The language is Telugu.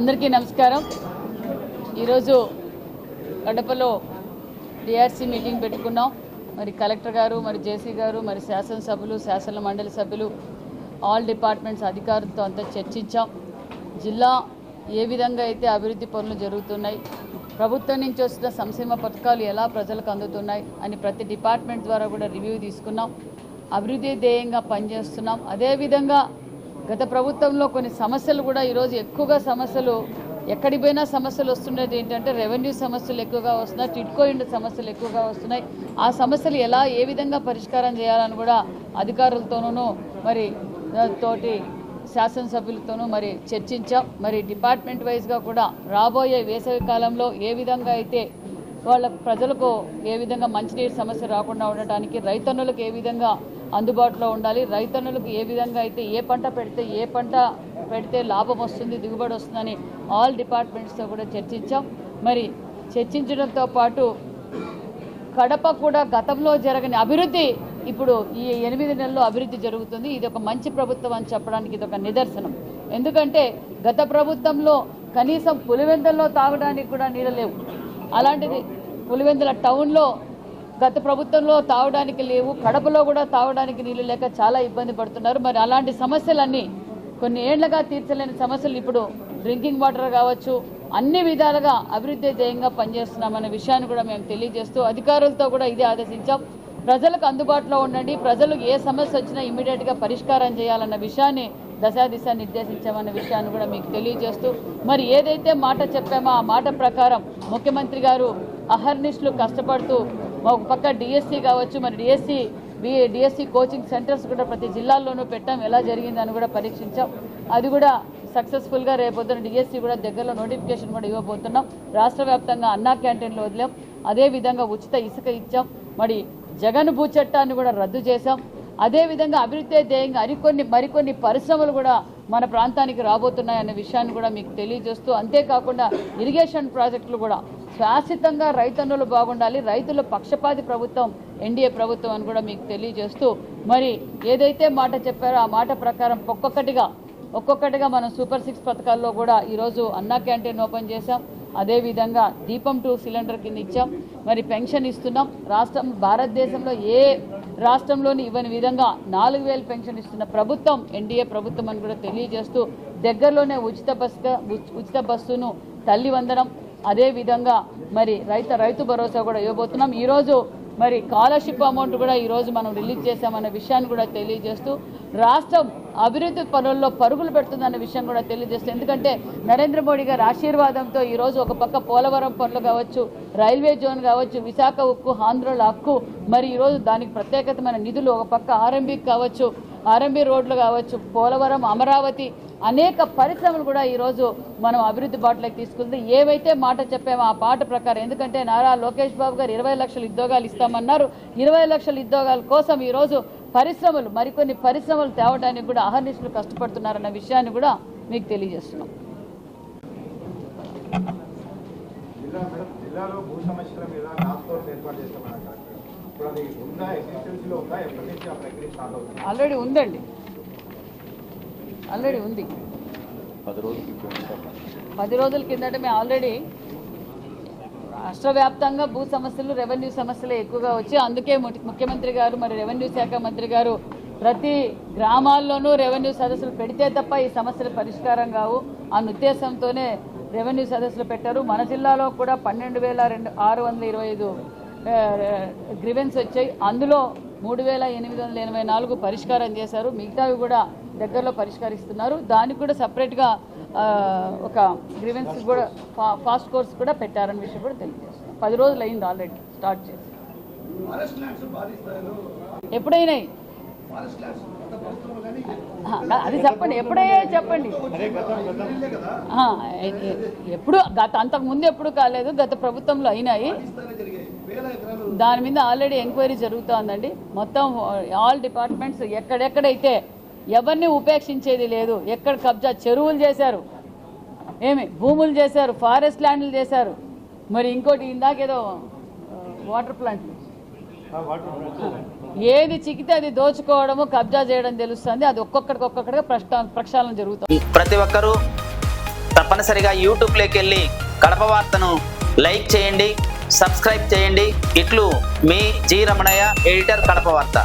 అందరికీ నమస్కారం. ఈరోజు కడపలో డిఆర్సీ మీటింగ్ పెట్టుకున్నాం. మరి కలెక్టర్ గారు, మరి జేసీ గారు, మరి శాసనసభ్యులు, శాసన మండలి సభ్యులు, ఆల్ డిపార్ట్మెంట్స్ అధికారులతో అంతా చర్చించాం. జిల్లా ఏ విధంగా అయితే అభివృద్ధి పనులు జరుగుతున్నాయి, ప్రభుత్వం నుంచి వస్తున్న సంక్షేమ పథకాలు ఎలా ప్రజలకు అందుతున్నాయి అని ప్రతి డిపార్ట్మెంట్ ద్వారా కూడా రివ్యూ తీసుకున్నాం. అభివృద్ధి ధ్యేయంగా పనిచేస్తున్నాం. అదేవిధంగా గత ప్రభుత్వంలో కొన్ని సమస్యలు కూడా ఈరోజు ఎక్కువగా సమస్యలు ఎక్కడికి పోయినా సమస్యలు వస్తున్నది ఏంటంటే రెవెన్యూ సమస్యలు ఎక్కువగా వస్తున్నాయి, టిడ్కో ఇండ్ సమస్యలు ఎక్కువగా వస్తున్నాయి. ఆ సమస్యలు ఏ విధంగా పరిష్కారం చేయాలని కూడా అధికారులతోనూ మరి తోటి శాసనసభ్యులతోనూ మరి చర్చించాం. మరి డిపార్ట్మెంట్ వైజ్గా కూడా రాబోయే వేసవి కాలంలో ఏ విధంగా అయితే వాళ్ళ ప్రజలకు ఏ విధంగా మంచినీటి సమస్య రాకుండా ఉండటానికి, రైతన్నులకు ఏ విధంగా అందుబాటులో ఉండాలి, రైతన్నులకు ఏ విధంగా అయితే ఏ పంట పెడితే లాభం వస్తుంది, దిగుబడి వస్తుందని ఆల్ డిపార్ట్మెంట్స్తో కూడా చర్చించాం. మరి చర్చించడంతో పాటు కడప కూడా గతంలో జరగని అభివృద్ధి ఇప్పుడు ఈ 8 నెలల్లో అభివృద్ధి జరుగుతుంది. ఇది ఒక మంచి ప్రభుత్వం అని చెప్పడానికి ఇది ఒక నిదర్శనం. ఎందుకంటే గత ప్రభుత్వంలో కనీసం పులివెందుల్లో తాగడానికి కూడా నీళ్ళు లేవు. అలాంటిది పులివెందుల టౌన్లో గత ప్రభుత్వంలో తాగడానికి లేవు, కడపలో కూడా తాగడానికి నీళ్లు లేక చాలా ఇబ్బంది పడుతున్నారు. మరి అలాంటి సమస్యలన్నీ కొన్ని ఏళ్లుగా తీర్చలేని సమస్యలు ఇప్పుడు డ్రింకింగ్ వాటర్ కావచ్చు, అన్ని విధాలుగా అభివృద్ధి ధ్యేయంగా పనిచేస్తున్నామనే విషయాన్ని కూడా మేము తెలియజేస్తూ అధికారులతో కూడా ఇదే ఆదేశించాం. ప్రజలకు అందుబాటులో ఉండండి, ప్రజలు ఏ సమస్య వచ్చినా ఇమ్మీడియట్గా పరిష్కారం చేయాలన్న విషయాన్ని దశాదిశ నిర్దేశించామన్న విషయాన్ని కూడా మీకు తెలియజేస్తూ మరి ఏదైతే మాట చెప్పామో ఆ మాట ప్రకారం ముఖ్యమంత్రి గారు అహర్నిశలు కష్టపడుతూ ఒక పక్క డిఎస్సి కావచ్చు, మరి డిఎస్సి కోచింగ్ సెంటర్స్ కూడా ప్రతి జిల్లాల్లోనూ పెట్టాం. ఎలా జరిగిందని కూడా పరీక్షించాం. అది కూడా సక్సెస్ఫుల్గా రేపొద్దున డిఎస్సి కూడా దగ్గరలో నోటిఫికేషన్ కూడా ఇవ్వబోతున్నాం. రాష్ట్ర వ్యాప్తంగా అన్నా క్యాంటీన్లు వదిలాం. అదేవిధంగా ఉచిత ఇసుక ఇచ్చాం. మరి జగన్ భూ చట్టాన్ని కూడా రద్దు చేశాం. అదేవిధంగా అభివృద్ధి ధ్యేయంగా మరికొన్ని పరిశ్రమలు కూడా మన ప్రాంతానికి రాబోతున్నాయనే విషయాన్ని కూడా మీకు తెలియజేస్తూ, అంతేకాకుండా ఇరిగేషన్ ప్రాజెక్టులు కూడా శాశ్వతంగా రైతన్నులు బాగుండాలి, రైతుల పక్షపాతి ప్రభుత్వం ఎన్డీఏ ప్రభుత్వం అని కూడా మీకు తెలియజేస్తూ మరి ఏదైతే మాట చెప్పారో ఆ మాట ప్రకారం ఒక్కొక్కటిగా మనం సూపర్ 6 పథకాల్లో కూడా ఈరోజు అన్నా క్యాంటీన్ ఓపెన్ చేశాం. అదేవిధంగా దీపం 2 సిలిండర్ కింద ఇచ్చాం. మరి పెన్షన్ ఇస్తున్నాం. భారతదేశంలో ఏ రాష్ట్రంలోని ఇవ్వని విధంగా 4000 పెన్షన్ ఇస్తున్న ప్రభుత్వం ఎన్డీఏ ప్రభుత్వం అని కూడా తెలియజేస్తూ దగ్గరలోనే ఉచిత బస్సును తల్లి వందనం, అదేవిధంగా మరి రైతు భరోసా కూడా ఇవ్వబోతున్నాం. ఈరోజు మరి స్కాలర్షిప్ అమౌంట్ కూడా ఈరోజు మనం రిలీజ్ చేశామన్న విషయాన్ని కూడా తెలియజేస్తూ రాష్ట్రం అభివృద్ధి పనుల్లో పరుగులు పెడుతుందన్న విషయం కూడా తెలియజేస్తూ, ఎందుకంటే నరేంద్ర మోడీ గారి ఆశీర్వాదంతో ఈరోజు ఒక పక్క పోలవరం పనులు కావచ్చు, రైల్వే జోన్ కావచ్చు, విశాఖ ఉక్కు, ఆంధ్రుల హక్కు, మరి ఈరోజు దానికి ప్రత్యేకతమైన నిధులు, ఒక పక్క ఆర్ఎంబీ రోడ్లు కావచ్చు, పోలవరం, అమరావతి, అనేక పరిశ్రమలు కూడా ఈరోజు మనం అభివృద్ధి బాటలోకి తీసుకుంది. ఏవైతే మాట చెప్పామో ఆ పాట ప్రకారం, ఎందుకంటే నారా లోకేష్ బాబు గారు 20 లక్షల ఉద్యోగాలు ఇస్తామన్నారు. 20 లక్షల ఉద్యోగాల కోసం ఈరోజు మరికొన్ని పరిశ్రమలు తేవడానికి కూడా అహర్నిశలు కష్టపడుతున్నారన్న విషయాన్ని కూడా మీకు తెలియజేస్తున్నాం. ఆల్రెడీ ఉంది. 10 రోజుల కిందట మేము ఆల్రెడీ రాష్ట్ర వ్యాప్తంగా భూ సమస్యలు, రెవెన్యూ సమస్యలు ఎక్కువగా వచ్చి అందుకే ముఖ్యమంత్రి గారు, మరి రెవెన్యూ శాఖ మంత్రి గారు ప్రతి గ్రామాల్లోనూ రెవెన్యూ సదస్సులు పెడితే తప్ప ఈ సమస్యలు పరిష్కారం కావు అన్న ఉద్దేశంతోనే రెవెన్యూ సదస్సులు పెట్టారు. మన జిల్లాలో కూడా 12,625 గ్రీవెన్స్ వచ్చాయి. అందులో 3,884 పరిష్కారం చేశారు. మిగతావి కూడా దగ్గరలో పరిష్కరిస్తున్నారు. దానికి కూడా సపరేట్గా ఒక గ్రీవెన్స్ కూడా ఫాస్ట్ కోర్స్ కూడా పెట్టారన్న విషయం కూడా తెలియజేస్తున్నాం. 10 రోజులు అయింది ఆల్రెడీ స్టార్ట్ చేసి. ఎప్పుడైనా అది చెప్పండి, చెప్పండి. ఎప్పుడు అంతకుముందు ఎప్పుడు కాలేదు, గత ప్రభుత్వంలో అయినాయి. దాని మీద ఆల్రెడీ ఎంక్వైరీ జరుగుతోందండి. మొత్తం ఆల్ డిపార్ట్మెంట్స్ ఎక్కడెక్కడైతే ఎవరిని ఉపేక్షించేది లేదు. ఎక్కడ కబ్జా, చెరువులు చేశారు, భూములు చేశారు, ఫారెస్ట్ ల్యాండ్లు చేశారు, మరి ఇంకోటి ఇందాకేదో వాటర్ ప్లాంట్లు, ఏది చిక్కితే అది దోచుకోవడము, కబ్జా చేయడం తెలుస్తుంది. అది ఒక్కొక్కటిగా ప్రక్షాళన జరుగుతుంది. ప్రతి ఒక్కరూ తప్పనిసరిగా యూట్యూబ్లోకి వెళ్ళి కడప వార్తను లైక్ చేయండి, సబ్స్క్రైబ్ చేయండి. ఇట్లు మీ జి రమణయ్య, ఎడిటర్, కడప వార్త.